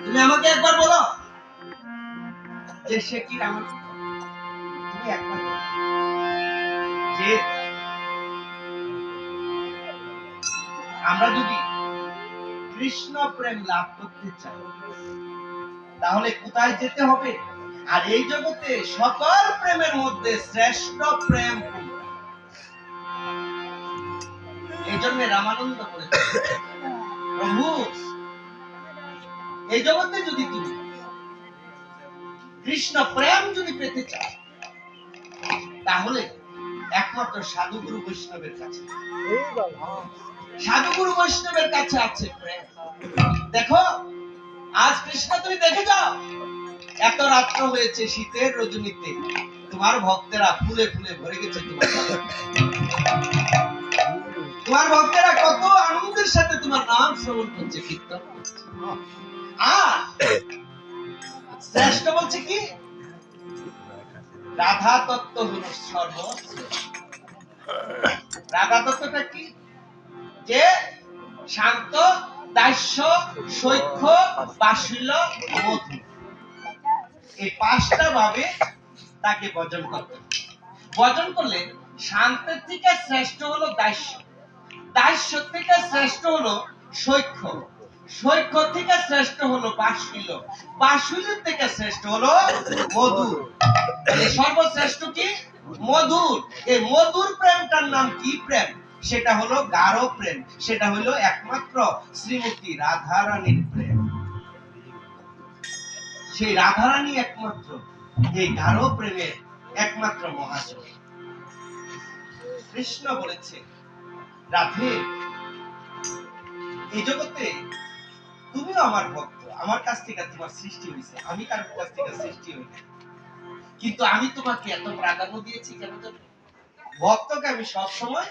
তুমি আমাকে একবার বলো যে সে কি রামানন্দ। তুমি একবার বলো যে আমরা যদি কৃষ্ণ প্রেম লাভ করতে চাই তাহলে কোথায় যেতে হবে? আর এই জগতে সকল প্রেমের মধ্যে শ্রেষ্ঠ প্রেম কোনটা? এই জন্য রামানন্দ বলেছে, প্রভু এই জগতে যদি তুমি কৃষ্ণ প্রেম যদি পেতে চাও তাহলে একমাত্র সাধুগুরু বৈষ্ণবের কাছে, সাধুগুরু বৈষ্ণবের কাছে আছে প্রেম। দেখো আজ কৃষ্ণ তুমি দেখে যাও, এত রাত্র হয়েছে শীতের রজনীতে তোমার ভক্তেরা ফুলে ফুলে ভরে গেছে। তোমার ভক্তেরা কত আনন্দের সাথে তোমার নাম শ্রবণ করছে, কীর্তন করছে। আর শ্রেষ্ঠ বলছে কি? রাধা তত্ত্ব হলো সর্বশ্রেষ্ঠ। রাধা তত্ত্বটা কি? যে শান্ত, দাস্য, সৌখ্য, বাৎসল্য, মধু, এই পাঁচটা ভাবে তাকে ভজন করতে। ভজন করলে শান্তের থেকে শ্রেষ্ঠ হলো দাস্য, দাস্য থেকে শ্রেষ্ঠ হলো সৌখ্য, সৌখ্য থেকে শ্রেষ্ঠ হলো বাৎসল্য, বাৎসল্য থেকে শ্রেষ্ঠ হলো মধুর। সর্বশ্রেষ্ঠ কি? মধুর। এই মধুর প্রেমটার নাম কি প্রেম? সেটা হলো গাঢ় প্রেম, সেটা হলো একমাত্র শ্রীমতী রাধারানীর প্রেম। সেই রাধারানী একমাত্র এই গাঢ় প্রেমের একমাত্র মহাজন। কৃষ্ণ বলেছে, রাধে এই জগতে তুমিও আমার ভক্ত, আমার কাছ থেকে তোমার সৃষ্টি হয়েছে, আমি কারোর কাছ থেকে সৃষ্টি হইনি, কিন্তু আমি তোমাকে এত প্রাধান্য দিয়েছি কেন জানো? ভক্তকে আমি সব সময়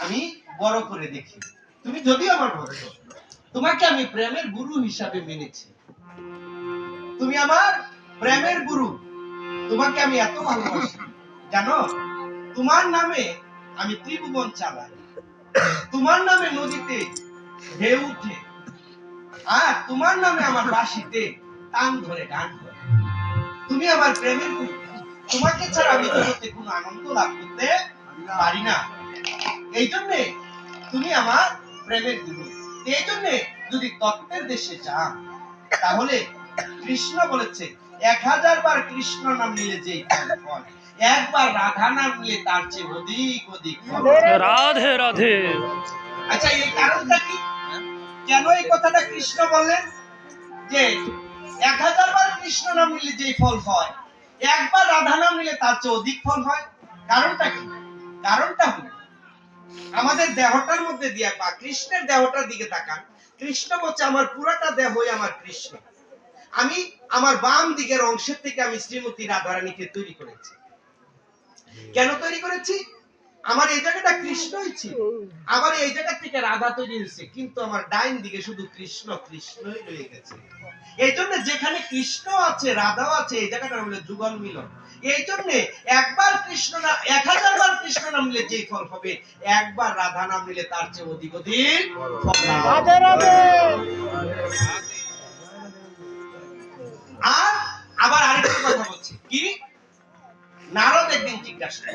আমি বড় করে দেখি। তুমি যদিও আমার ভক্ত, তোমাকে আমি প্রেমের গুরু হিসাবে মেনেছি। তুমি আমার প্রেমের গুরু, তোমাকে আমি এত ভালোবাসি জানো? তোমার নামে আমি ত্রিভুবন চালাই, তোমার নামে নদীতে ঢেউ উঠে, আর তোমার নামে আমার বাঁশিতে তান ধরে গান করে। তুমি আমার প্রেমের গুরু, তোমাকে ছাড়া আমি জগতে কোনো আনন্দ লাভ করতে পারি না। এই জন্য তুমি আমার প্রেমের গুরু। এই জন্য যদি তত্ত্বের দেশে যান তাহলে কৃষ্ণ বলেছে 1000 বার কৃষ্ণ নাম নিলে যে ফল হয়, একবার রাধা নাম নিলে তার চেয়ে অধিক অধিক ফল। রাধে রাধে। আচ্ছা এই কারণটা কি? কেন এই কথাটা কৃষ্ণ বললেন যে 1000 বার কৃষ্ণ নাম নিলে যে ফল হয়, একবার রাধা নাম নিলে তার চেয়ে অধিক ফল হয়? কারণটা কি? কারণটা হলো আমাদের দেহটার মধ্যে দিয়ে বা কৃষ্ণের দেহটার দিকে তাকান। কৃষ্ণ বলছে আমার পুরাটা দেহই আমার কৃষ্ণ। আমি আমার বাম দিকের অংশের থেকে আমি শ্রীমতী রাধারানীকে তৈরি করেছি। কেন তৈরি করেছি? আমার এই জায়গাটা কৃষ্ণই ছিল, আবার এই জায়গা থেকে রাধা তৈরি হয়েছে, কিন্তু আমার ডাইন দিকে শুধু কৃষ্ণ কৃষ্ণই রয়ে গেছে। এই জন্য যেখানে কৃষ্ণ আছে রাধাও আছে, এই জায়গাটা হলো যুগল মিলন। এই জন্য একবার কৃষ্ণ না 1000 বার কৃষ্ণ নাম নিলে যে ফল হবে, একবার রাধা নাম নিলে তার চেয়ে অধিক অধিক ফল। রাধে রাধে। আর আবার আরেকটা কথা বলছি কি, নারদ একদিন জিজ্ঞাসা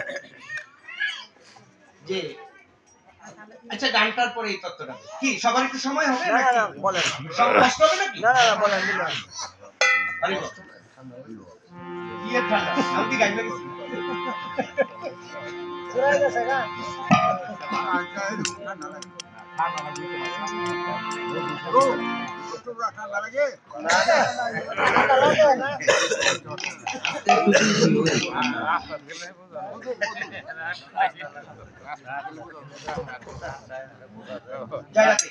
যে আচ্ছা গানটার পরে এই তত্ত্বটা কি সবার একটু সময় হবে নাকি? বলেন সব কষ্ট হবে নাকি? না না বলেন বলেন। আরে কি এর ঠান্ডা আমি কি গাইতে গেছি? চলে গেছে গা ঠান্ডা লাগে না ঠান্ডা লাগে না জয় রাধে।